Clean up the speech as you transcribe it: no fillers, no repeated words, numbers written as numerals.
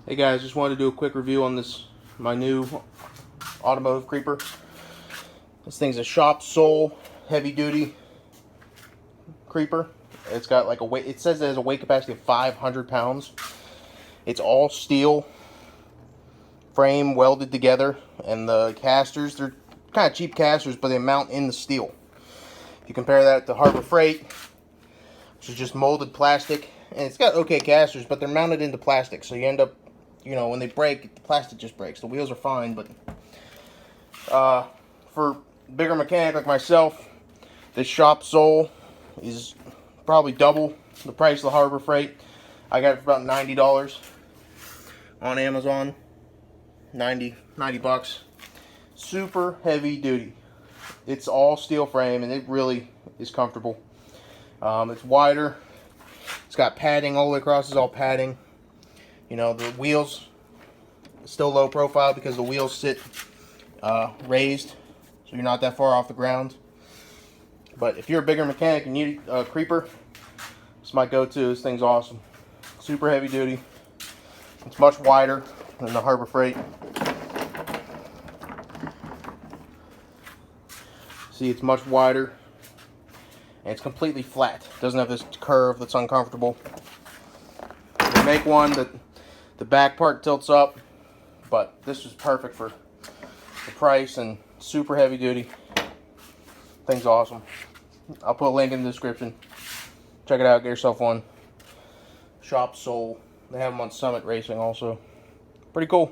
Hey guys, just wanted to do a quick review on my new Automotive creeper. This thing's a shop sole heavy duty creeper. It's got like a weight, it says it has a weight capacity of 500 pounds. It's all steel frame welded together, and the casters, they're kind of cheap casters, but they mount in the steel. If you compare that to Harbor Freight, which is just molded plastic, and it's got okay casters, but they're mounted into plastic, so you end up, you know, when they break, the plastic just breaks. The wheels are fine, but for a bigger mechanic like myself, this shop sole is probably double the price of the Harbor Freight. I got it for about $90 on Amazon. 90 bucks. Super heavy duty. It's all steel frame, and it really is comfortable. It's wider. It's got padding all the way across. It's all padding. You know, the wheels still low profile because the wheels sit raised, so you're not that far off the ground. But if you're a bigger mechanic and you need a creeper, this is my go-to. This thing's awesome. Super heavy duty. It's much wider than the Harbor Freight. See, it's much wider, and it's completely flat. It doesn't have this curve that's uncomfortable. They make one that the back part tilts up, but this is perfect for the price and super heavy duty. Thing's awesome. I'll put a link in the description. Check it out. Get yourself one. Shop sole. They have them on Summit Racing also. Pretty cool.